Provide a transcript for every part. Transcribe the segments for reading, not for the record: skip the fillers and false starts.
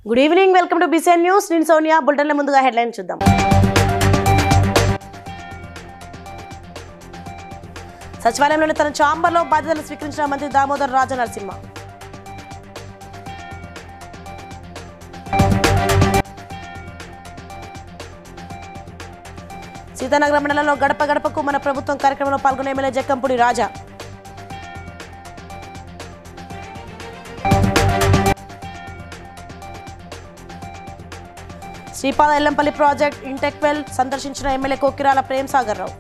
Good evening, welcome to BCN news. నేను సోనియా. బులెటిన్ల ముందుగా headline చూద్దాం. సచివాలయంలోని తన ఛాంబర్లో బాధ్యతలు స్వీకరించిన మంత్రి దామోదర్ రాజనరసింహ. సీతానగరం మండలంలో గడప గడపకు మన ప్రభుత్వం కార్యక్రమంలో పాల్గొన్న ఎమ్మెల్యే జక్కంపూడి రాజా. శ్రీపాద ఎల్లంపల్లి ప్రాజెక్ట్ ఇంటెక్వెల్ సందర్శించిన ఎమ్మెల్యే కోకిరాల ప్రేమ్ సాగర్ రావు.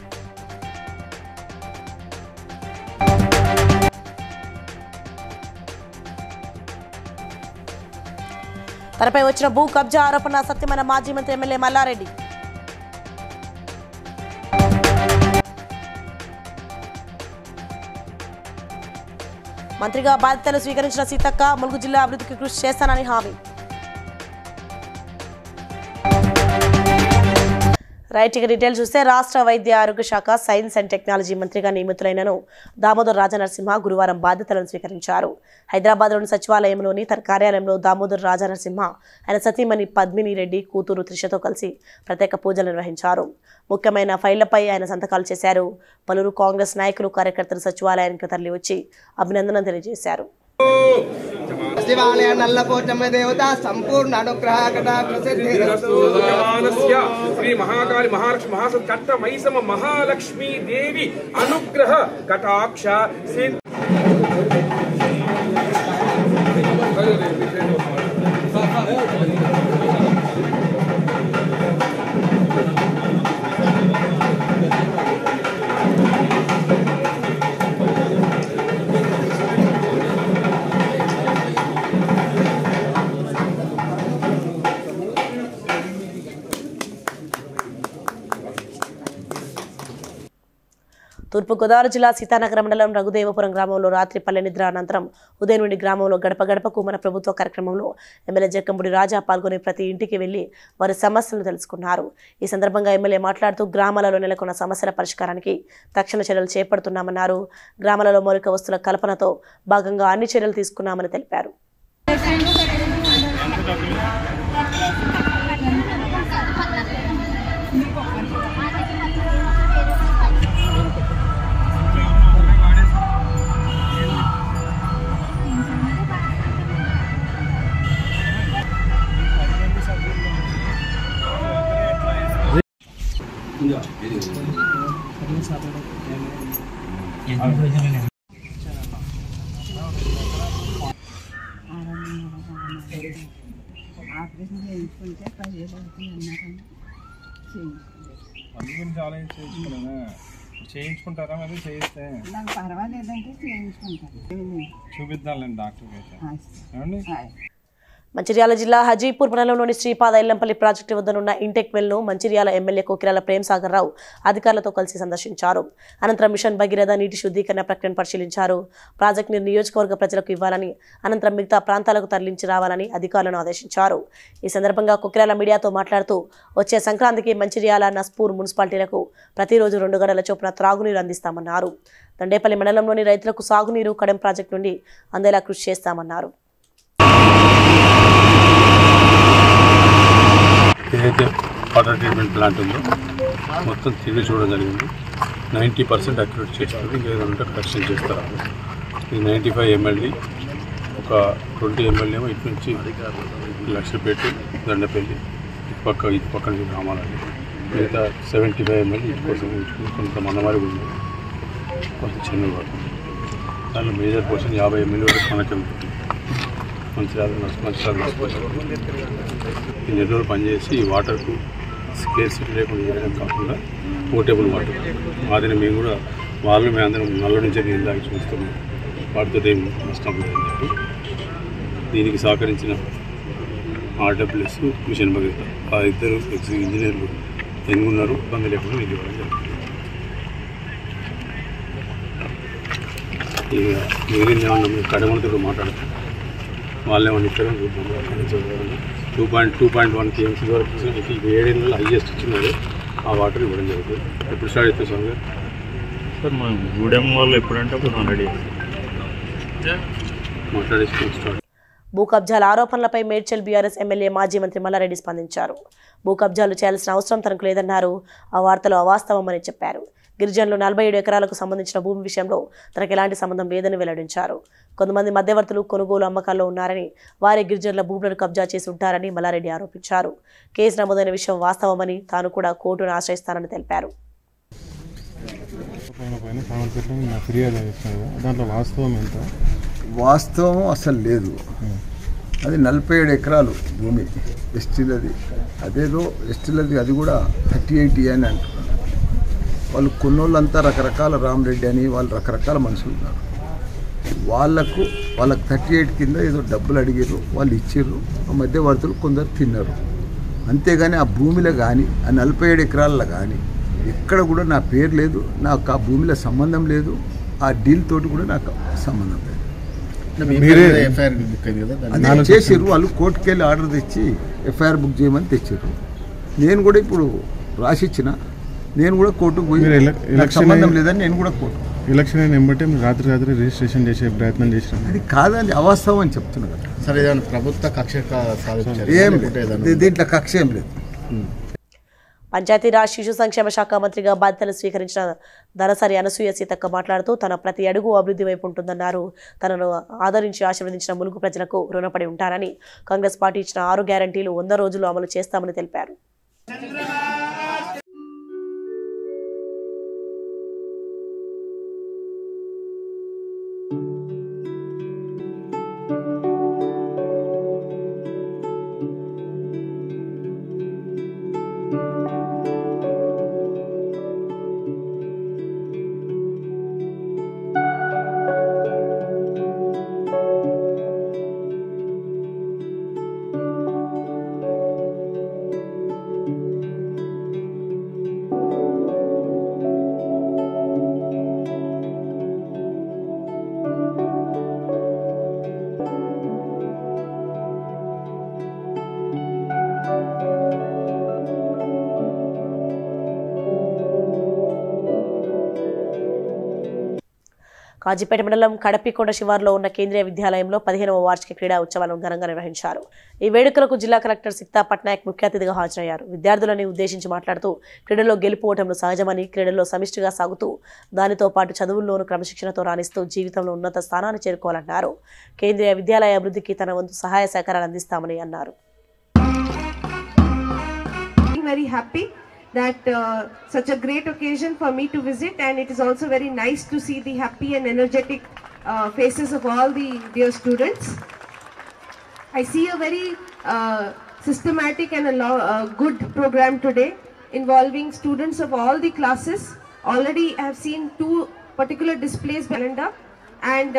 తనపై వచ్చిన భూ కబ్జా ఆరోపణ సత్యమైన మాజీ మంత్రి ఎమ్మెల్యే మల్లారెడ్డి. మంత్రిగా బాధ్యతలు స్వీకరించిన సీతక్క ములుగు జిల్లా అభివృద్ధికి కృషి చేస్తానని హామీ. రైట్, ఇక డీటెయిల్ చూస్తే రాష్ట్ర వైద్య ఆరోగ్య శాఖ సైన్స్ అండ్ టెక్నాలజీ మంత్రిగా నియమితులైన దామోదర్ రాజనరసింహ గురువారం బాధ్యతలను స్వీకరించారు. హైదరాబాద్లోని సచివాలయంలోని తన కార్యాలయంలో దామోదర్ రాజనరసింహ ఆయన సతీమణి పద్మిని రెడ్డి కూతురు త్రిషతో కలిసి ప్రత్యేక పూజలు నిర్వహించారు. ముఖ్యమైన ఫైళ్లపై ఆయన సంతకాలు చేశారు. పలువురు కాంగ్రెస్ నాయకులు కార్యకర్తలు సచివాలయానికి తరలివచ్చి అభినందనలు తెలియజేశారు. సచివాలయ నల్లపోచమ్మ దేవత సంపూర్ణ అనుగ్రహ శ్రీ మహాకాళి మహాలక్ష్మి మహాసత్కట్ట మైసమ మహాలక్ష్మీ దేవి అనుగ్రహ కటాక్ష తూర్పుగోదావరి జిల్లా సీతానగరం మండలం రఘుదేవపురం గ్రామంలో రాత్రి పల్లె నిద్ర అనంతరం ఉదయం నుండి గ్రామంలో గడప గడపకు మన ప్రభుత్వ కార్యక్రమంలో ఎమ్మెల్యే జక్కంపూడి రాజా పాల్గొని ప్రతి ఇంటికి వెళ్లి వారి సమస్యలను తెలుసుకున్నారు. ఈ సందర్భంగా ఎమ్మెల్యే మాట్లాడుతూ గ్రామాలలో నెలకొన్న సమస్యల పరిష్కారానికి తక్షణ చర్యలు చేపడుతున్నామన్నారు. గ్రామాలలో మౌలిక వస్తువుల కల్పనతో భాగంగా అన్ని చర్యలు తీసుకున్నామని తెలిపారు. చేయించుకుంటారా మరి చేయిస్తే పర్వాలేదంటే చూపిద్దాంలేండి డాక్టర్. మంచిర్యాల జిల్లా హజీపూర్ మండలంలోని శ్రీపాద ఎల్లంపల్లి ప్రాజెక్టు వద్దనున్న ఇంటెక్వెల్ ను మంచిర్యాల ఎమ్మెల్యే కోకిరాల ప్రేమ్ సాగర్ రావు అధికారులతో కలిసి సందర్శించారు. అనంతరం మిషన్ భగీరథ నీటి శుద్ధీకరణ ప్రక్రియను పరిశీలించారు. ప్రాజెక్టును నియోజకవర్గ ప్రజలకు ఇవ్వాలని, అనంతరం మిగతా ప్రాంతాలకు తరలించి రావాలని అధికారులను ఆదేశించారు. ఈ సందర్భంగా కోకిరాల మీడియాతో మాట్లాడుతూ వచ్చే సంక్రాంతికి మంచిర్యాల నస్పూర్ మున్సిపాలిటీలకు ప్రతిరోజు 2 గంటల చొప్పున త్రాగునీరు అందిస్తామన్నారు. దండేపల్లి మండలంలోని రైతులకు సాగునీరు కడెం ప్రాజెక్టు నుండి అందేలా కృషి చేస్తామన్నారు. ఏదైతే వాటర్ ట్రీట్మెంట్ ప్లాంట్ ఉందో మొత్తం తిరిగి చూడడం జరిగింది. 90% అక్యురేట్ చేస్తారు. ఇంకేదంటే కరెక్షన్ చేస్తారు. ఇది 95 MLD, ఒక 20 MLD ఏమో ఇటు నుంచి లక్షపేట దండపల్లి ఇటు పక్క నుంచి గ్రామాలండి. మిగతా 75 MLD ఇటు కోసం కొంత మందమారి ఉంది, కొంత చిన్నగా పడుతుంది. దాంట్లో మేజర్ పోర్షన్ 50 MLD వరకు మనకి ఉంటుంది. మంచిర్యాల ఈ నెలలో పనిచేసి ఈ వాటర్కు స్కేర్సిటీ లేకుండా చేయడం కాకుండా పోర్టబుల్ వాటర్ వాటిని మేము కూడా మేము అందరం నల్ల నుంచే నీళ్ళు తాగి చూస్తున్నాం. వాటితో ఏం నష్టం లేదని చెప్పి దీనికి సహకరించిన RWS మిషన్ భగీరథ ఆ ఇద్దరు ఇంజనీర్లు ఎన్నున్నారు. ఇబ్బంది లేకుండా నీళ్ళు ఇవ్వడం జరుగుతుంది. ఇక మిగిలిన ఏమన్నా కడమలతో మాట్లాడుతాం, వాళ్ళే వాళ్ళు ఇస్తారు. 2.1 TMC వరకు 7 ఏళ్ళలో హైయెస్ట్ ఇచ్చినారు. ఆ వాటర్ ఇవ్వడం జరుగుతుంది. ఎప్పుడు స్టార్ట్ అవుతుంది సార్ గారు? సార్ మా గూడెం వాళ్ళు ఎప్పుడంటే అప్పుడు ఆల్రెడీ మాట్లాడేసుకొని స్టార్ట్. భూ కబ్జాల ఆరోపణలపై మేడ్చల్ బీఆర్ఎస్ ఎమ్మెల్యే మాజీ మంత్రి మల్లారెడ్డి స్పందించారు. భూ కబ్జాలు చేయాల్సిన అవసరం తనకు లేదన్నారు. ఆ వార్తలు అవాస్తవమని చెప్పారు. గిరిజనులు 47 ఎకరాలకు సంబంధించిన భూమి విషయంలో తనకు ఎలాంటి సంబంధం లేదని వెల్లడించారు. కొంతమంది మధ్యవర్తులు కొనుగోలు అమ్మకాల్లో ఉన్నారని, వారి గిరిజనుల భూములను కబ్జా చేసి ఉంటారని మల్లారెడ్డి ఆరోపించారు. కేసు నమోదైన విషయం వాస్తవమని, తాను కూడా కోర్టును ఆశ్రయిస్తానని తెలిపారు. వాస్తవం అసలు లేదు. అది 47 ఎకరాలు భూమి ఎస్టీలది. అదేదో ఎస్టీలది, అది కూడా 38 అని అంటున్నారు. వాళ్ళు కొన్నోళ్ళంతా రకరకాల రామరెడ్డి అని వాళ్ళు రకరకాల మనుషులు ఉన్నారు. వాళ్ళకు 38 కింద ఏదో డబ్బులు అడిగారు, వాళ్ళు ఇచ్చారు. ఆ మధ్యవర్తులు కొందరు తిన్నారు. అంతేగాని ఆ భూమిలో కానీ ఆ 47 ఎకరాల్లో కానీ ఎక్కడ కూడా నా పేరు లేదు, నాకు ఆ భూమిలో సంబంధం లేదు, ఆ డీల్ తోటి కూడా నాకు సంబంధం లేదు. అది చేసారు వాళ్ళు, కోర్టుకు వెళ్ళి ఆర్డర్ తెచ్చి ఎఫ్ఐఆర్ బుక్ చేయమని తెచ్చారు. నేను కూడా ఇప్పుడు రాసిచ్చిన, నేను కూడా కోర్టుకు పోయి నాకు సంబంధం లేదని నేను కూడా కోర్టు ఎలక్షన్ అయిన వెంబటే రాత్రి రిజిస్ట్రేషన్ చేసే ప్రయత్నం చేసినాం. అది కాదని అవాస్తవం అని చెప్తున్నా కదా. సరే, ప్రభుత్వ కక్ష ఏం దీంట్లో కక్ష ఏం లేదు. పంచాయతీరాజ్ శిశు సంక్షేమ శాఖ మంత్రిగా బాధ్యతలు స్వీకరించిన ధనసరి అనసూయ సీతక్క మాట్లాడుతూ తన ప్రతి అడుగు అభివృద్ధి వైపు ఉంటుందన్నారు. తనను ఆదరించి ఆశీర్వదించిన ములుగు ప్రజలకు రుణపడి ఉంటారని, కాంగ్రెస్ పార్టీ ఇచ్చిన 6 గ్యారంటీలు 100 రోజుల్లో అమలు చేస్తామని తెలిపారు. కాజీపేట మండలం కడపికొండ శివార్లో ఉన్న కేంద్రీయ విద్యాలయంలో 15వ వార్షిక క్రీడా ఉత్సవాలను ఘనంగా నిర్వహించారు. ఈ వేడుకలకు జిల్లా కలెక్టర్ సిక్తా పట్నాయక్ ముఖ్య అతిథిగా హాజరయ్యారు. విద్యార్థులని ఉద్దేశించి మాట్లాడుతూ క్రీడల్లో గెలుపు ఓటములు సహజమని, క్రీడల్లో సమిష్టిగా సాగుతూ దానితో పాటు చదువుల్లోనూ క్రమశిక్షణతో రాణిస్తూ జీవితంలో ఉన్నత స్థానాన్ని చేరుకోవాలన్నారు. కేంద్రీయ విద్యాలయ అభివృద్ధికి తన వంతు సహాయ సహకారాలు అందిస్తామని అన్నారు. That such a great occasion for me to visit, and it is also very nice to see the happy and energetic faces of all the dear students. I see a very systematic and a good program today involving students of all the classes. Already I have seen 2 particular displays calendar, and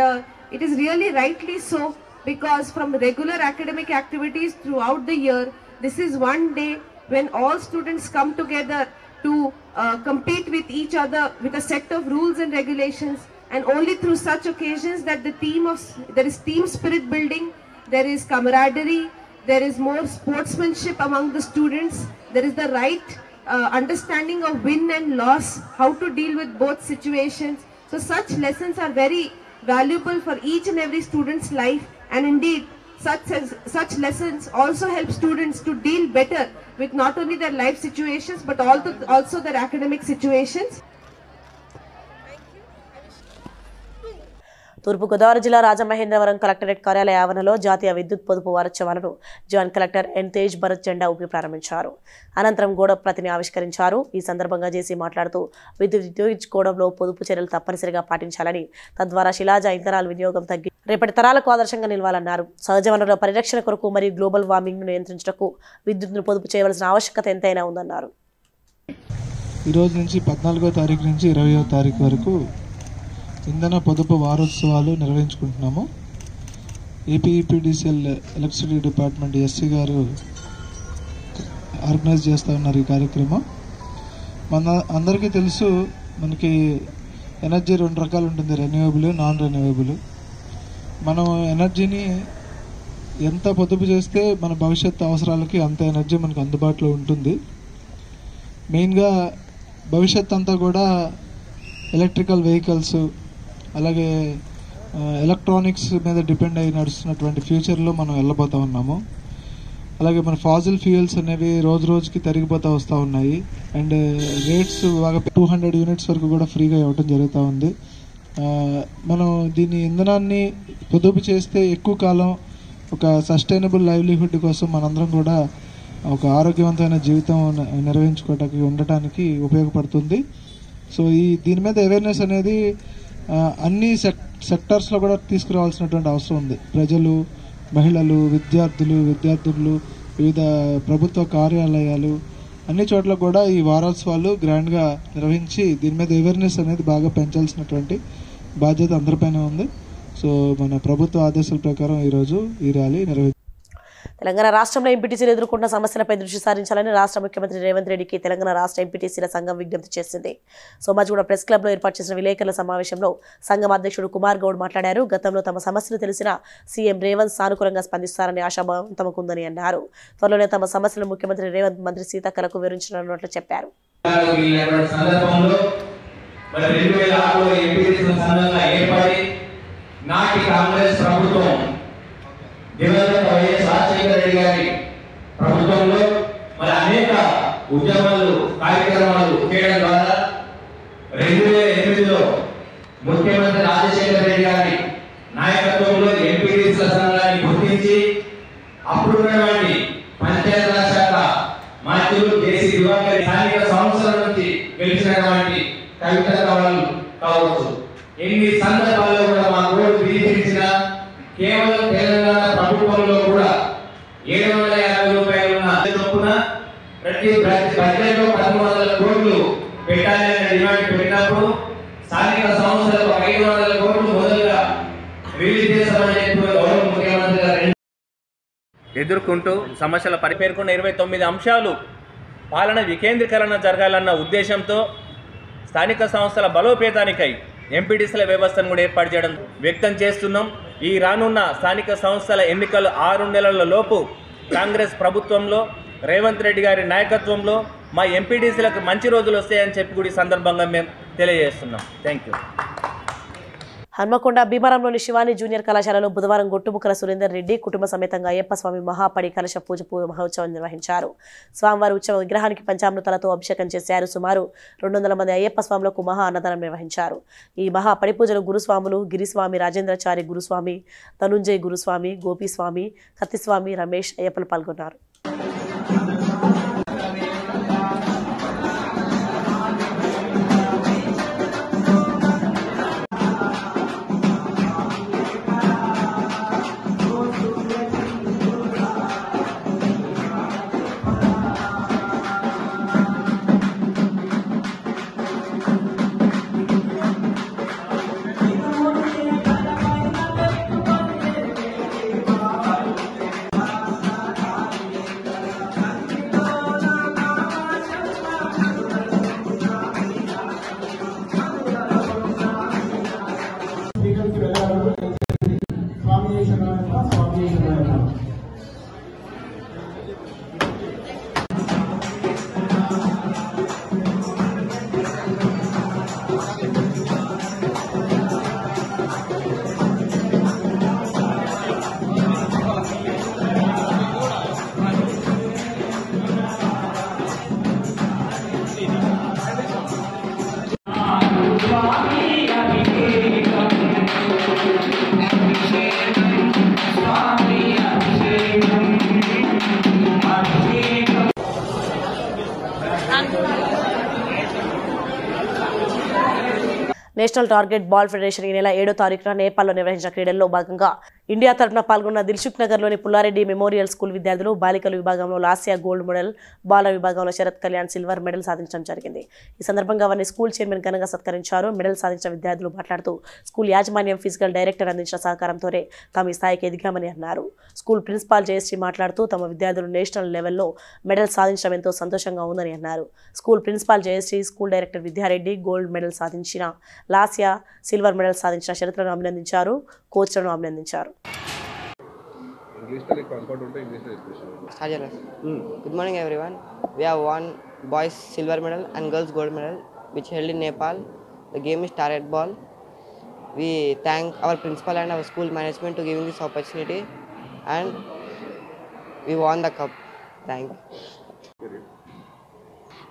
it is really rightly so, because from regular academic activities throughout the year, this is one day when all students come together to compete with each other with a set of rules and regulations, and only through such occasions that there is team spirit building, there is camaraderie, there is more sportsmanship among the students, there is the right understanding of win and loss, how to deal with both situations. So such lessons are very valuable for each and every student's life, and indeed such lessons also help students to deal better with not only their life situations but also their academic situations. తూర్పుగోదావరి జిల్లా Rajamahendravaram collectorate కార్యాలయ ఆవరణలో జాతీయ విద్యుత్ పొదుపు వారోత్సవాలను joint collector N Tej Bharat జెండా ఊపి ప్రారంభించారు. అనంతరం గోడ ప్రతిని ఆవిష్కరించారు. ఈ సందర్భంగా జేసీ మాట్లాడుతూ విద్యుత్ వినియోగించుకోవడంలో పొదుపు చర్యలు తప్పనిసరిగా పాటించాలని, తద్వారా శిలాజ ఇంధనాల వినియోగం తగ్గి రేపటి తరాలకు ఆదర్శంగా నిలవాలన్నారు. సహజ వనరుల పరిరక్షణ కొరకు మరియు గ్లోబల్ వార్మింగ్ ను నియంత్రించడానికి విద్యుత్ను పొదుపు చేయవలసిన ఆవశ్యకత ఎంతైనా ఉందన్నారు. ఈ రోజు నుంచి 14వ తారీఖు నుంచి 20వ తారీఖు వరకు ఇంధన పొదుపు వారోత్సవాలు నిర్వహించుకుంటున్నాము. ఏపీఈపీడీసీఎల్ ఎలక్ట్రిసిటీ డిపార్ట్మెంట్ ఎస్సీ గారు ఆర్గనైజ్ చేస్తూ ఉన్నారు ఈ కార్యక్రమం. మన అందరికీ తెలుసు, మనకి ఎనర్జీ 2 రకాలు ఉంటుంది, రెన్యూవబుల్, నాన్ రెన్యూవబుల్. మనం ఎనర్జీని ఎంత పొదుపు చేస్తే మన భవిష్యత్తు అవసరాలకి అంత ఎనర్జీ మనకు అందుబాటులో ఉంటుంది. మెయిన్గా భవిష్యత్ అంతా కూడా ఎలక్ట్రికల్ వెహికల్స్, అలాగే ఎలక్ట్రానిక్స్ మీద డిపెండ్ అయి నడుస్తున్నటువంటి ఫ్యూచర్లో మనం వెళ్ళబోతూ ఉన్నాము. అలాగే మన ఫాజిల్ ఫ్యూయల్స్ అనేవి రోజు రోజుకి తరిగిపోతూ వస్తూ ఉన్నాయి. అండ్ రేట్స్ బాగా 200 యూనిట్స్ వరకు కూడా ఫ్రీగా ఇవ్వటం జరుగుతూ ఉంది. మనం దీని ఇంధనాన్ని పొదుపు చేస్తే ఎక్కువ కాలం ఒక సస్టైనబుల్ లైవ్లీహుడ్ కోసం మనందరం కూడా ఒక ఆరోగ్యవంతమైన జీవితం నిర్వహించుకోవడానికి ఉండటానికి ఉపయోగపడుతుంది. సో దీని మీద అవేర్నెస్ అనేది అన్ని సెక్టార్స్లో కూడా తీసుకురావాల్సినటువంటి అవసరం ఉంది. ప్రజలు, మహిళలు, విద్యార్థులు, వివిధ ప్రభుత్వ కార్యాలయాలు అన్ని చోట్ల కూడా ఈ వారోత్సవాలు గ్రాండ్గా నిర్వహించి దీని మీద అవేర్నెస్ అనేది బాగా పెంచాల్సినటువంటి బాధ్యత అందరిపైన ఉంది. సో మన ప్రభుత్వ ఆదేశాల ప్రకారం ఈరోజు ఈ ర్యాలీ తెలంగాణ రాష్ట్రంలో ఎంపీటీసీలు ఎదుర్కొంటున్న సమస్యలపై దృష్టి సారించాలని రాష్ట్ర ముఖ్యమంత్రి రేవంత్ రెడ్డికి తెలంగాణ రాష్ట్ర ఎంపీటీసీల సంఘం విజ్ఞప్తి చేసింది. సోమాజిగూడ ప్రెస్ క్లబ్లో ఏర్పాటు చేసిన విలేకరుల సమావేశంలో సంఘం అధ్యక్షుడు కుమార్ గౌడ్ మాట్లాడారు. గతంలో తమ సమస్యలు తెలిసిన సీఎం రేవంత్ సానుకూలంగా స్పందిస్తారని ఆశాభావం తమకుందని అన్నారు. త్వరలోనే తమ సమస్యలను ముఖ్యమంత్రి రేవంత్ మంత్రి సీతక్కలకు వివరించనున్నట్లు చెప్పారు. నాటి కాంగ్రెస్ ప్రభుత్వం దివంగత వైఎస్ రాజశేఖర రెడ్డి గారి ప్రభుత్వంలో మరి అనేక ఉద్యమాలు, కార్యక్రమాలు చేయడం ద్వారా 2008లో ముఖ్యమంత్రి రాజశేఖర రెడ్డి గారి నాయకత్వంలో ఎంపీటీసీల సంఘాన్ని గుర్తించి అప్పుడున్నటువంటి పంచాయతీరాజ్ శాఖ మంత్రులు కేసీ దివాకర్ స్థానిక సంస్థల నుంచి గెలిచినటువంటి కవిత కావచ్చు. ఎన్ని సందర్భాల్లో కూడా మా కోర్టు విధించిన కేవలం తెలంగాణ ప్రభుత్వంలో కూడా 750 రూపాయలున్న చొప్పున ప్రతి బడ్జెట్లో 1300 కోట్లు పెట్టాలనే డిమాండ్ పెట్టినప్పుడు స్థానిక సంస్థలకు 500 కోట్లు మొదలుగా రిలీజ్ చేస్తామని చెప్పి గౌరవ ముఖ్యమంత్రి గారు ఎదుర్కొంటూ సమస్యల పేర్కొన్న 29 అంశాలు పాలన వికేంద్రీకరణ జరగాలన్న ఉద్దేశంతో స్థానిక సంస్థల బలోపేతానికై ఎంపీటీసీల వ్యవస్థను కూడా ఏర్పాటు చేయడం వ్యక్తం చేస్తున్నాం. ఈ రానున్న స్థానిక సంస్థల ఎన్నికలు 6 నెలల లోపు కాంగ్రెస్ ప్రభుత్వంలో రేవంత్ రెడ్డి గారి నాయకత్వంలో మా ఎంపీటీసీలకు మంచి రోజులు వస్తాయని చెప్పి కూడా ఈ సందర్భంగా మేము తెలియజేస్తున్నాం. Thank you. హన్మకొండ భీమవరంలోని శివాని జూనియర్ కళాశాలలో బుధవారం గొట్టుముక్కల సురేందర్ రెడ్డి కుటుంబ సమేతంగా అయ్యప్ప స్వామి మహాపడి కలశ పూజ మహోత్సవం నిర్వహించారు. స్వామివారి ఉత్సవ విగ్రహానికి పంచామృతాలతో అభిషేకం చేశారు. సుమారు 200 మంది అయ్యప్ప స్వాములకు మహా అన్నదానం నిర్వహించారు. ఈ మహాపడి పూజలు గురుస్వాములు గిరిస్వామి, రాజేంద్రచారి గురుస్వామి, ధనుంజయ్ గురుస్వామి, గోపీస్వామి, కత్తిస్వామి, రమేష్ అయ్యప్పలు పాల్గొన్నారు. నేషనల్ టార్గెట్ బాల్ ఫెడరేషన్ ఈ నెల 7వ తారీఖున నేపాల్లో నిర్వహించిన క్రీడల్లో భాగంగా ఇండియా తరఫున పాల్గొన్న దిల్సుఖ్ నగర్లోని పుల్లారెడ్డి మెమోరియల్ స్కూల్ విద్యార్థులు బాలికల విభాగంలో లాస్యా గోల్డ్ మెడల్, బాల విభాగంలో శరత్ కళ్యాణ్ సిల్వర్ మెడల్ సాధించడం జరిగింది. ఈ సందర్భంగా వారిని స్కూల్ చైర్మన్ ఘనంగా సత్కరించారు. మెడల్ సాధించిన విద్యార్థులు మాట్లాడుతూ స్కూల్ యాజమాన్యం, ఫిజికల్ డైరెక్టర్ అందించిన సహకారంతోనే తాము ఈ స్థాయికి ఎదిగామని అన్నారు. స్కూల్ ప్రిన్సిపాల్ జయశ్రీ మాట్లాడుతూ తమ విద్యార్థులు నేషనల్ లెవెల్లో మెడల్ సాధించడం ఎంతో సంతోషంగా ఉందని అన్నారు. School principal Jayashree, school director Vidya Reddy gold medal సాధించిన లాస్యా, సిల్వర్ మెడల్ సాధించిన శరత్లను అభినందించారు. కోచ్లను అభినందించారు. Good morning everyone. We have won boys silver medal and girls gold medal which held in Nepal. The game is target ball. we thank our principal and our school management to giving this opportunity, and we won the cup. Thank you.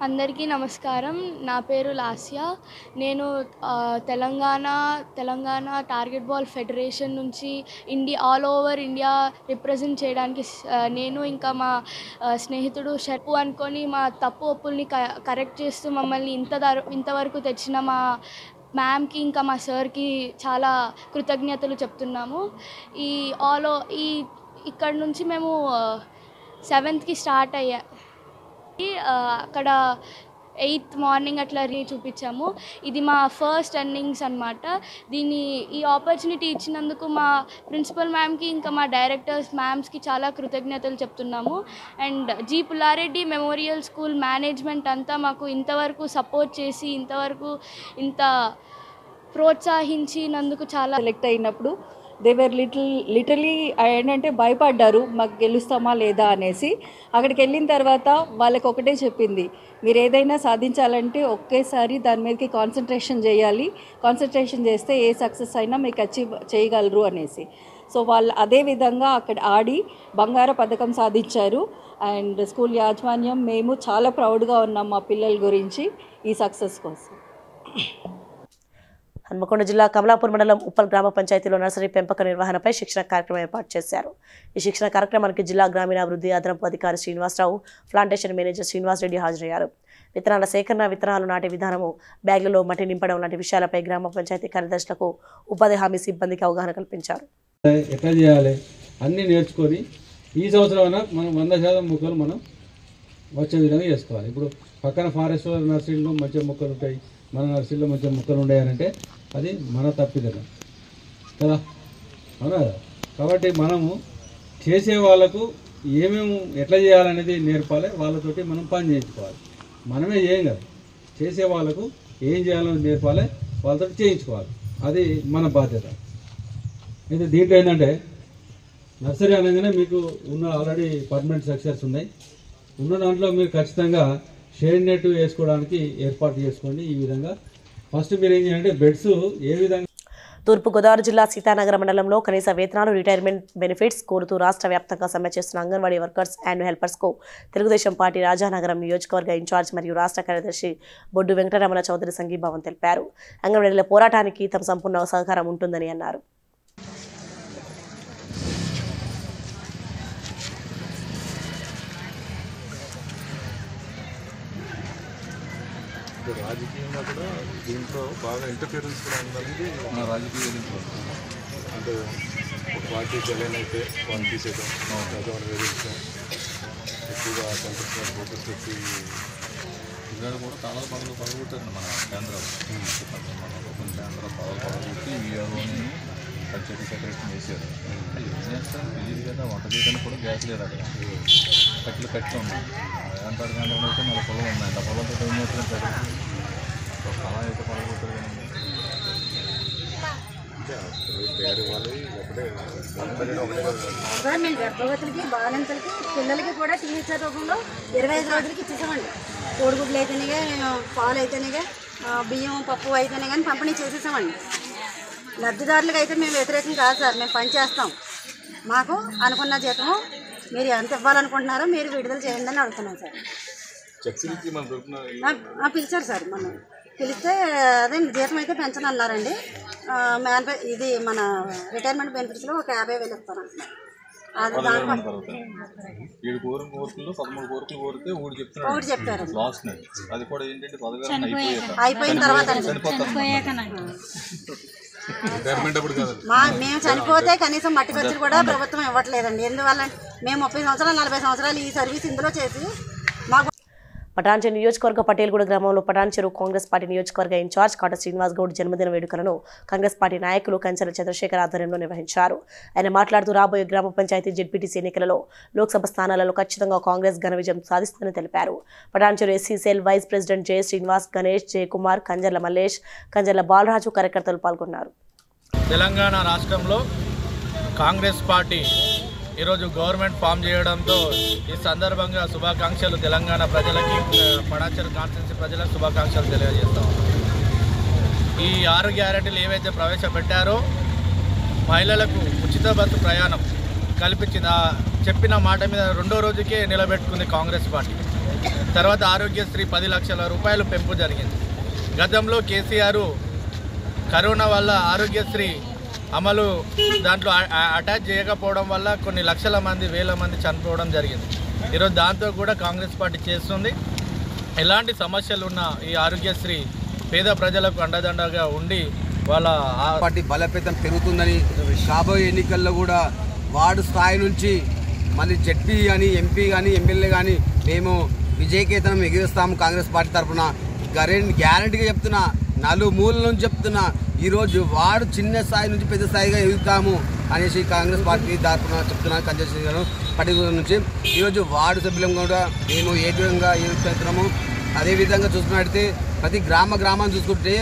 అందరికీ నమస్కారం. నా పేరు లాస్య. నేను Telangana target ball federation నుంచి all over India represent చేయడానికి నేను ఇంకా మా స్నేహితుడు షర్పు అనుకొని మా తప్పు ఒప్పుల్ని కరెక్ట్ చేస్తూ మమ్మల్ని ఇంతవరకు తెచ్చిన మా మ్యామ్కి ఇంకా మా సార్కి చాలా కృతజ్ఞతలు చెప్తున్నాము. ఇక్కడ నుంచి మేము 7th స్టార్ట్ అయ్యా. అక్కడ 8th మార్నింగ్ అట్లా చూపించాము. ఇది మా ఫస్ట్ ఇన్నింగ్స్ అన్నమాట. ఈ ఆపర్చునిటీ ఇచ్చినందుకు మా ప్రిన్సిపల్ మ్యామ్కి ఇంకా మా డైరెక్టర్స్ మ్యామ్స్కి చాలా కృతజ్ఞతలు చెప్తున్నాము. And G Pulla Reddy memorial school management అంతా మాకు ఇంతవరకు సపోర్ట్ చేసి ఇంత ప్రోత్సహించినందుకు చాలా సెలెక్ట్ అయినప్పుడు దేవర్ లిటరలీ ఏంటంటే భయపడ్డారు మాకు గెలుస్తామా లేదా అనేసి. అక్కడికి వెళ్ళిన తర్వాత వాళ్ళకి ఒకటే చెప్పింది, మీరు ఏదైనా సాధించాలంటే ఒకేసారి దాని మీదకి కాన్సన్ట్రేషన్ చేయాలి, కాన్సన్ట్రేషన్ చేస్తే ఏ సక్సెస్ అయినా మీకు అచీవ్ చేయగలరు అనేసి. సో వాళ్ళు అదే విధంగా అక్కడ ఆడి బంగారు పథకం సాధించారు. అండ్ స్కూల్ యాజమాన్యం మేము చాలా ప్రౌడ్గా ఉన్నాం మా పిల్లల గురించి ఈ సక్సెస్ కోసం. హన్మకొండ జిల్లా కమలాపూర్ మండలం ఉప్పల్ గ్రామ పంచాయతీలో నర్సరీ పెంపక నిర్వహణపై శిక్షణ కార్యక్రమం ఏర్పాటు చేశారు. ఈ శిక్షణ కార్యక్రమానికి జిల్లా గ్రామీణాభివృద్ధి అదనపు అధికారి శ్రీనివాసరావు, ప్లాంటేషన్ మేనేజర్ శ్రీనివాస్ రెడ్డి హాజరయ్యారు. విత్తనాల సేకరణ, విత్తనాలు నాటే విధానము, బ్యాగులలో మట్టి నింపడం లాంటి విషయాలపై గ్రామ పంచాయతీ కార్యదర్శులకు ఉపాధి హామీ సిబ్బందికి అవగాహన కల్పించారు. ఎట్లా చేయాలి అన్నీ నేర్చుకొని ఈ సంవత్సరం మనం 100% మొక్కలు మనం వచ్చే విధంగా చేసుకోవాలి. ఇప్పుడు పక్కన ఫారెస్ట్ నర్సరీలో మంచిగా మొక్కలు ఉంటాయి, మన నర్సరీలో మంచిగా మొక్కలు ఉన్నాయనంటే అది మన తప్పిదం కదా, అవునా కదా. కాబట్టి మనము చేసే వాళ్ళకు ఏమేమి ఎట్లా చేయాలనేది నేర్పాలి, వాళ్ళతోటి మనం పని చేయించుకోవాలి. మనమే చేయం కదా, చేసే వాళ్ళకు ఏం చేయాలని నేర్పాలి, వాళ్ళతో చేయించుకోవాలి. అది మన బాధ్యత. అయితే దీంట్లో ఏంటంటే నర్సరీ అనగానే మీకు ఆల్రెడీ పర్మనెంట్ స్ట్రక్చర్స్ ఉన్నాయి. ఉన్న దాంట్లో మీరు ఖచ్చితంగా షేడ్ నెట్ వేసుకోవడానికి ఏర్పాటు చేసుకోండి. ఈ విధంగా ఫస్ట్ మీరు ఏం చేయాలంటే బెడ్స్ ఏ విధంగా. తూర్పుగోదావరి జిల్లా సీతానగర మండలంలో కనీస వేతనాలు, రిటైర్మెంట్ బెనిఫిట్స్ కోరుతూ రాష్ట్ర వ్యాప్తంగా సమ్మె చేస్తున్న అంగన్వాడీ వర్కర్స్ అండ్ హెల్పర్స్కు తెలుగుదేశం పార్టీ రాజానగరం నియోజకవర్గ ఇన్ఛార్జ్ మరియు రాష్ట్ర కార్యదర్శి బొడ్డు వెంకటరమణ చౌదరి సంఘీభావం తెలిపారు. అంగన్వాడీల పోరాటానికి తమ సంపూర్ణ సహకారం ఉంటుందని అన్నారు. రాజకీయంగా కూడా దీంట్లో బాగా ఇంటర్ఫియరెన్స్ కూడా ఉందనేది రాజకీయ అంటే ఒక పార్టీ జలైన్ అయితే వాళ్ళు తీసేయడం, ప్రజలను వేధించడం, ఎక్కువగా సెంటర్ ఫోకస్ పెట్టి ఇక్కడ కూడా చాలా పనులు పడగొట్టారండి మన కేంద్రాలు. కొన్ని కేంద్రాలు పడగొట్టి వీఆర్ఓని పంచాయతీ సెక్రటరీ చేశారు. ఏం చేస్తాను తెలియదు కదా, వంట చేయడానికి కూడా గ్యాస్ లేదు అక్కడ, కట్లు కట్టి ఉన్నాయి. అంటారు కేంద్రం అయితే మన పొలం ఉన్నాయి, ఆ పొలంతో ఏం చేస్తారని పెట్టారు, పొలం అయితే పడగొట్టారు కానీ మేము గర్భవతులకి, బాలింతలకి, పిల్లలకి కూడా టీచర్ రూపంలో 25 రోజులకి ఇచ్చేసామండి. కోడిగుడ్లు అయితేనే, పాలు అయితేనే, బియ్యం పప్పు అయితేనే కానీ పంపిణీ చేసేసామండి. లబ్ధిదారులకు అయితే మేము వ్యతిరేకం కాదు సార్, మేము పని చేస్తాం. మాకు అనుకున్న జీతం మీరు ఎంత ఇవ్వాలనుకుంటున్నారో మీరు విడుదల చేయండి అని అడుగుతున్నాం సార్. పిలిచారు సార్, మనం పిలిస్తే అదే జీతం అయితే పెంచనన్నారండి. ఇది మన రిటైర్మెంట్ బెనిఫిట్స్లో ఒక 50,000 ఇస్తారంటున్నారు. అది చెప్తారు అయిపోయిన తర్వాత మేము చనిపోతే కనీసం మట్టి ఖర్చులు కూడా ప్రభుత్వం ఇవ్వట్లేదండి. ఎందువల్ల మేము 30 సంవత్సరాలు 40 సంవత్సరాలు ఈ సర్వీస్ ఇందులో చేసి మాకు. పటాన్చెరు నియోజకవర్గ పటేల్గూడ గ్రామంలో పటాన్చెరు కాంగ్రెస్ పార్టీ నియోజకవర్గ ఇన్ఛార్జ్ కాట శ్రీనివాస్ గౌడ్ జన్మదిన వేడుకలను కాంగ్రెస్ పార్టీ నాయకులు కంచెల చంద్రశేఖర్ ఆధ్వర్యంలో నిర్వహించారు. ఆయన మాట్లాడుతూ రాబోయే గ్రామ పంచాయతీ జెడ్పీటీసీ ఎన్నికలలో లోక్సభ స్థానాలలో ఖచ్చితంగా కాంగ్రెస్ ఘన విజయం సాధిస్తుందని తెలిపారు. Patancheru SC cell vice president Jaya Srinivas, Ganesh, Jayakumar, Kanjarla Mallesh, Kanjarla Balaraju కార్యకర్తలు పాల్గొన్నారు. తెలంగాణ రాష్ట్రంలో కాంగ్రెస్ పార్టీ ఈరోజు గవర్నమెంట్ ఫామ్ చేయడంతో ఈ సందర్భంగా శుభాకాంక్షలు తెలంగాణ ప్రజలకి, పటాన్చెరు కాన్స్టిట్యున్సీ ప్రజలకు శుభాకాంక్షలు తెలియజేస్తాం. ఈ 6 గ్యారెంటీలు ఏవైతే ప్రవేశపెట్టారో మహిళలకు ఉచిత బస్సు ప్రయాణం కల్పించింది. చెప్పిన మాట మీద రెండో రోజుకే నిలబెట్టుకుంది కాంగ్రెస్ పార్టీ. తర్వాత ఆరోగ్యశ్రీ 10 లక్షల రూపాయలు పెంపు జరిగింది. గతంలో కేసీఆర్ కరోనా వల్ల ఆరోగ్యశ్రీ అమలు దాంట్లో అటాచ్ చేయకపోవడం వల్ల కొన్ని లక్షల మంది వేల మంది చనిపోవడం జరిగింది. ఈరోజు దాంతో కూడా కాంగ్రెస్ పార్టీ చేస్తుంది. ఎలాంటి సమస్యలు ఉన్న ఈ ఆరోగ్యశ్రీ పేద ప్రజలకు అండదండగా ఉండి వాళ్ళ పార్టీ బలోపేతం పెరుగుతుందని రాబోయే ఎన్నికల్లో కూడా వార్డు స్థాయి నుంచి మళ్ళీ జడ్పీ కానీ ఎంపీ కానీ ఎమ్మెల్యే కానీ మేము విజయకేతనం ఎగిరిస్తాము. కాంగ్రెస్ పార్టీ తరఫున గ్యారంటీగా చెప్తున్నా, 4 మూలల నుంచి చెప్తున్నా, ఈరోజు వార్డు చిన్న స్థాయి నుంచి పెద్ద స్థాయిగా ఎదుగుతాము అనేసి కాంగ్రెస్ పార్టీ తరఫున చెప్తున్నాను. కంజర్షన్ గారు పర్టికులర్ నుంచి ఈరోజు వార్డు సభ్యులం కూడా మేము ఏ విధంగా ఎదుగుతున్నాము. అదేవిధంగా చూసుకున్నట్టయితే ప్రతి గ్రామాన్ని చూసుకుంటే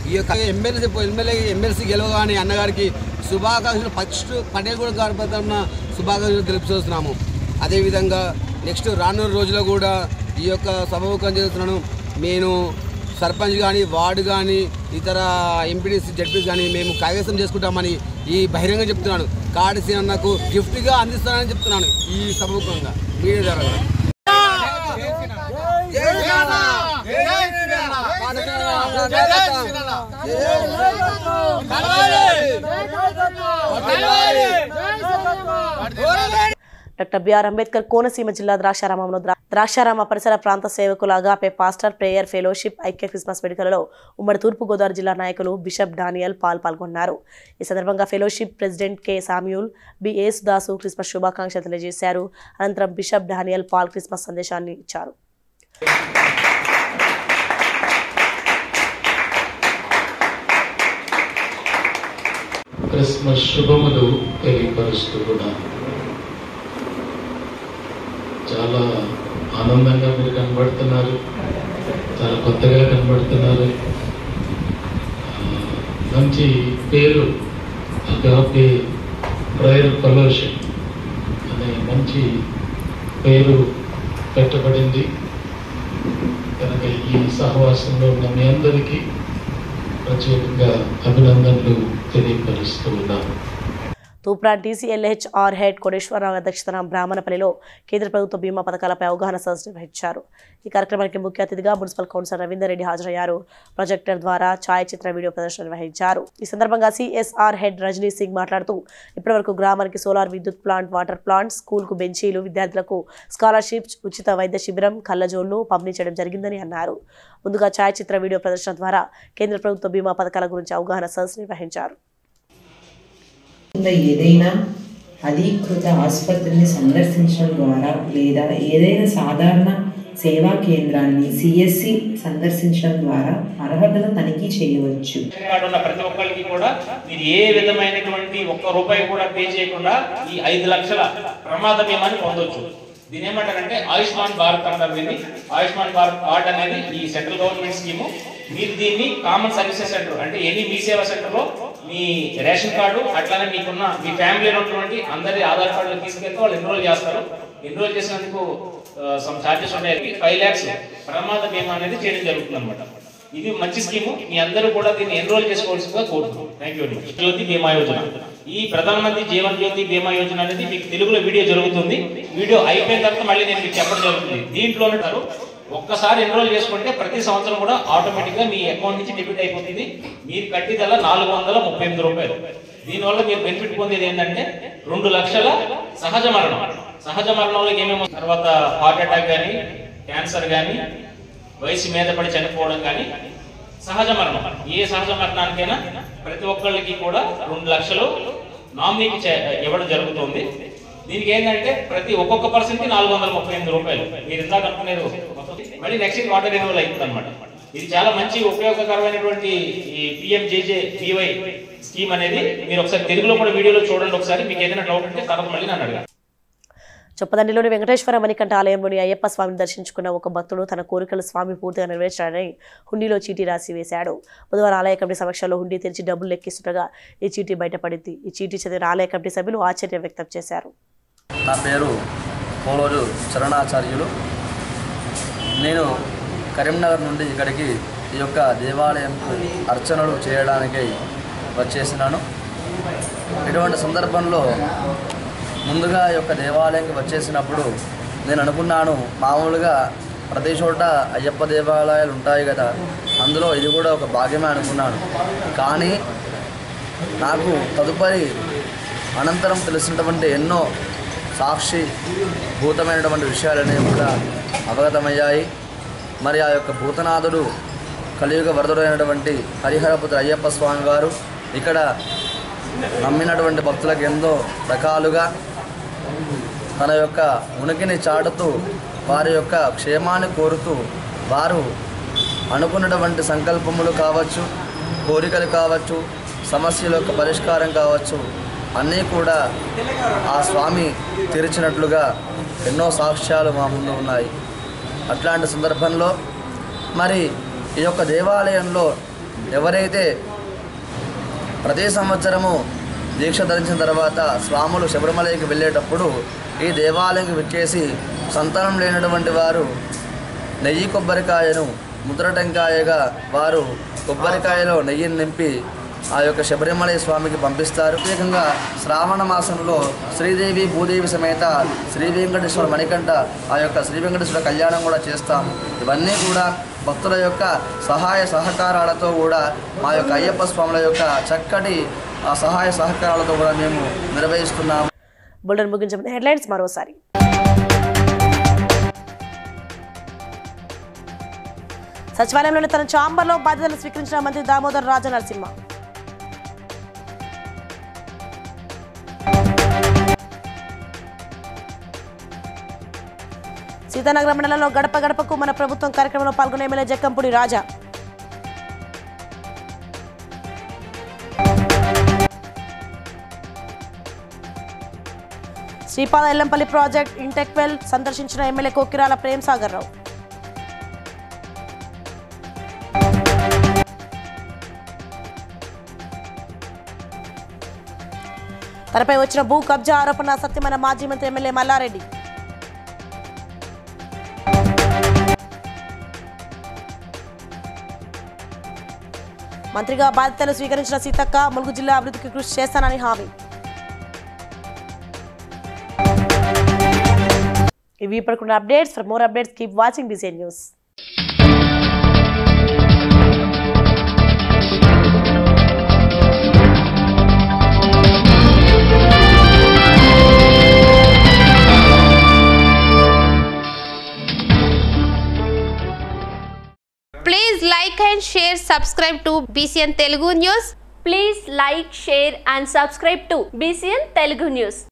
ఈ యొక్క ఎమ్మెల్సీ గెలవగానే అన్నగారికి శుభాకాంక్షలు ఫస్ట్ పటేల్ కూడా గారి తరఫున శుభాకాంక్షలు తెలుపుతున్నాము. అదేవిధంగా నెక్స్ట్ రానున్న రోజుల్లో కూడా ఈ యొక్క సభముఖం చేస్తున్నాను. నేను సర్పంచ్ కానీ వార్డు కానీ ఇతర ఎంపీడీసీ జడ్పీస్ కానీ మేము కైవసం చేసుకుంటామని ఈ బహిరంగంగా చెప్తున్నాను. కాడిసి అన్నకు గిఫ్ట్గా అందిస్తానని చెప్తున్నాను ఈ సభముఖంగా మీడియా ద్వారా. డాక్టర్ బిఆర్ అంబేద్కర్ కోనసీమ జిల్లా ద్రాక్షారామంలో ద్రాక్షారామ పరిసర ప్రాంత సేవకుల అగాపే పాస్టర్ ప్రేయర్ ఫెలోషిప్ ఐక్య క్రిస్మస్ వేడుకలలో ఉమ్మడి తూర్పుగోదావరి జిల్లా నాయకులు బిషప్ డానియల్ పాల్గొన్నారు. ఈ సందర్భంగా fellowship president K Samuel B Yesudasu Christmas శుభాకాంక్షలు తెలియజేశారు. అనంతరం బిషప్ డానియల్ పాల్ క్రిస్మస్ సందేశాన్ని ఇచ్చారు. క్రిస్మస్ శుభములు తెలియపరుస్తున్నాను. చాలా ఆనందంగా మీరు కనబడుతున్నారు, చాలా కొత్తగా కనబడుతున్నారు. మంచి పేరు అగాపే ప్రేయర్ ఫెలోషిప్ అనే మంచి పేరు పెట్టబడింది కనుక ఈ సహవాసంలో ఉన్న మీ అందరికీ ప్రత్యేకంగా అభినందనలు తెలియపరుస్తూ ఉన్నాను. తూప్రాన్ TCLHR హెడ్ కోటేశ్వరరావు అధ్యక్షతన బ్రాహ్మణపల్లిలో కేంద్ర ప్రభుత్వ బీమా పథకాలపై అవగాహన సదస్సు నిర్వహించారు. ఈ కార్యక్రమానికి ముఖ్య అతిథిగా మున్సిపల్ కౌన్సిలర్ రవీందర్ రెడ్డి హాజరయ్యారు. ప్రాజెక్టర్ ద్వారా ఛాయాచిత్ర వీడియో ప్రదర్శన నిర్వహించారు. ఈ సందర్భంగా CSR హెడ్ రజనీ సింగ్ మాట్లాడుతూ ఇప్పటివరకు గ్రామానికి సోలార్ విద్యుత్ ప్లాంట్, వాటర్ ప్లాంట్, స్కూల్కు బెంచీలు, విద్యార్థులకు స్కాలర్షిప్స్, ఉచిత వైద్య శిబిరం, కళ్ళజోళ్లు పంపిణీ చేయడం జరిగిందని అన్నారు. ముందుగా ఛాయాచిత్ర వీడియో ప్రదర్శన ద్వారా కేంద్ర ప్రభుత్వ బీమా పథకాల గురించి అవగాహన సదస్సు నిర్వహించారు. ఏదైనా అధీకృత ఆసుపత్రిని సందర్శించడం ద్వారా లేదా ఏదైనా సాధారణ సేవా కేంద్రాన్ని CSC సందర్శించడం ద్వారా అర్హతను తనిఖీ చేయవచ్చు. ప్రతి ఒక్కరికి కూడా మీరు ఏ విధమైనటువంటి ₹1 కూడా పే చేయకుండా ఈ 5 లక్షల ప్రమాద బీమాని పొందొచ్చు. దీని ఏమంటారంటే ఆయుష్మాన్ భారత్ అంటారు. దీన్ని ఆయుష్మాన్ భారత్ కార్డ్ అనేది ఈ సెంట్రల్ గవర్నమెంట్ స్కీము. మీరు దీన్ని కామన్ సర్వీసెస్ సెంటర్ అంటే ఎనీ మీ సేవా సెంటర్లో మీ రేషన్ కార్డు అట్లానే మీకున్న మీ ఫ్యామిలీలో ఉన్నటువంటి అందరి ఆధార్ కార్డులు తీసుకెళ్తే వాళ్ళు ఎన్రోల్ చేస్తారు. ఎన్రోల్ చేసినందుకు సమ్ ఛార్జెస్ ఉన్నాయి. 5 lakhs ప్రమాద బీమా అనేది చేయడం జరుగుతుంది అనమాట. ఇది మంచి స్కీము. మీ అందరూ కూడా దీన్ని ఎన్రోల్ చేసుకోవాల్సిందిగా కోరుతున్నాం. Thank you very much. Jyoti Bima Yojana, ఈ ప్రధానమంత్రి జీవన్ జ్యోతి బీమా యోజన అనేది మీకు తెలుగులో వీడియో జరుగుతుంది. వీడియో అయిపోయిన తర్వాత మళ్ళీ నేను మీకు చెప్పడం జరుగుతుంది. దీంట్లోనే ఒక్కసారి ఎన్రోల్ చేసుకుంటే ప్రతి సంవత్సరం కూడా ఆటోమేటిక్ గా మీ అకౌంట్ నుంచి డెబిట్ అయిపోతుంది. మీరు కట్టిదల్లా ₹438. దీనివల్ల మీరు బెనిఫిట్ పొందేది ఏంటంటే 2 లక్షల సహజ మరణం. సహజ మరణంలో ఏమేమో తర్వాత హార్ట్ అటాక్ కానీ, క్యాన్సర్ కానీ, వయసు మీద పడి చనిపోవడం కానీ సహజ మరణం. ఏ సహజ మరణానికైనా ప్రతి ఒక్కళ్ళకి కూడా 2 లక్షలు నామినీకి ఇవ్వడం జరుగుతుంది. దీనికి ఏంటంటే ఒక్కొక్క పర్సన్కి ₹438. మీరు ఇందాక అనుకునేది మళ్ళీ నెక్స్ట్ వాటర్ రెన్యువల్ అవుతుంది అనమాట. ఇది చాలా మంచి ఉపయోగకరమైనటువంటి PMJJBY స్కీమ్ అనేది. మీరు ఒకసారి తెలుగులో కూడా వీడియోలో చూడండి. ఒకసారి మీకు ఏదైనా డౌట్ ఉంటే తర్వాత మళ్ళీ నన్ను అడగండి. చొప్పదండిలోని వెంకటేశ్వర మణికంఠ ఆలయంలోని అయ్యప్ప స్వామిని దర్శించుకున్న ఒక భక్తుడు తన కోరికలు స్వామి పూర్తిగా నెరవేర్చాడని హుండీలో చీటీ రాసి వేశాడు. బుధవారం ఆలయ కమిటీ సమక్షంలో హుండీ తెరిచి డబ్బులు లెక్కిస్తుండగా ఈ చీటీ బయటపడింది. ఈ చీటీ చదివిన ఆలయ కమిటీ సభ్యులు ఆశ్చర్యం వ్యక్తం చేశారు. నా పేరు పోలోజు చరణాచార్యులు. నేను కరీంనగర్ నుండి ఇక్కడికి ఈ యొక్క దేవాలయంకు అర్చనలు చేయడానికై వచ్చేసినాను. ఇటువంటి సందర్భంలో ముందుగా ఈ యొక్క దేవాలయంకి వచ్చేసినప్పుడు నేను అనుకున్నాను, మామూలుగా ప్రతి చోట అయ్యప్ప దేవాలయాలు ఉంటాయి కదా, అందులో ఇది కూడా ఒక భాగ్యమే అనుకున్నాను. కానీ నాకు తదుపరి అనంతరం తెలిసినటువంటి ఎన్నో సాక్షి భూతమైనటువంటి విషయాలనేవి కూడా అవగతమయ్యాయి. మరి ఆ యొక్క భూతనాథుడు కలియుగ వరదుడైనటువంటి హరిహరపుత్ర అయ్యప్ప స్వామి వారు ఇక్కడ నమ్మినటువంటి భక్తులకు ఎంతో రకాలుగా తన యొక్క ఉనికిని చాటుతూ వారి యొక్క క్షేమాన్ని కోరుతూ వారు అనుకున్నటువంటి సంకల్పములు కావచ్చు, కోరికలు కావచ్చు, సమస్యల యొక్క పరిష్కారం కావచ్చు, అన్నీ కూడా ఆ స్వామి తీర్చినట్లుగా ఎన్నో సాక్ష్యాలు మా ముందు ఉన్నాయి. అట్లాంటి సందర్భంలో మరి ఈ యొక్క దేవాలయంలో ఎవరైతే ప్రతి సంవత్సరము దీక్ష ధరించిన తర్వాత స్వాములు శబరిమలకి వెళ్ళేటప్పుడు ఈ దేవాలయంకి విచ్చేసి సంతానం లేనటువంటి వారు నెయ్యి కొబ్బరికాయను ముద్ర టెంకాయగా వారు కొబ్బరికాయలో నెయ్యిని నింపి ఆ యొక్క శబరిమల స్వామికి పంపిస్తారు. ప్రత్యేకంగా శ్రావణ మాసంలో శ్రీదేవి భూదేవి సమేత శ్రీ వెంకటేశ్వర మణికంఠ ఆ యొక్క శ్రీ వెంకటేశ్వర కళ్యాణం కూడా చేస్తాము. ఇవన్నీ కూడా భక్తుల యొక్క సహాయ సహకారాలతో కూడా మా యొక్క అయ్యప్ప స్వాముల యొక్క చక్కటి సహాయ సహకారాలతో కూడా మేము నిర్వహిస్తున్నాము. బులెటిన్ ముగించే హెడ్లైన్స్ మరోసారి. సచివాలయంలోని తన ఛాంబర్లో బాధ్యతలు స్వీకరించిన మంత్రి దామోదర్ రాజ నరసింహ. సీతానగరం మండలంలో గడప గడపకు మన ప్రభుత్వం కార్యక్రమంలో పాల్గొన్న ఎమ్మెల్యే జక్కంపూడి రాజా. శ్రీపాద ఎల్లంపల్లి ప్రాజెక్ట్ ఇంటెక్వెల్ సందర్శించిన ఎమ్మెల్యే కోకిరాల ప్రేమ్ సాగర్ రావు. తనపై వచ్చిన భూ కబ్జా ఆరోపణ సత్యమైన మాజీ మంత్రి ఎమ్మెల్యే మల్లారెడ్డి. మంత్రిగా బాధ్యతలు స్వీకరించిన సీతక్క ములుగు జిల్లా అభివృద్ధికి కృషి చేస్తానని హామీ. ఇవి ఇప్పటికున్న updates. For more updates keep watching BCN news. Please like and share, subscribe to BCN Telugu News. Please like, share and subscribe to BCN Telugu News.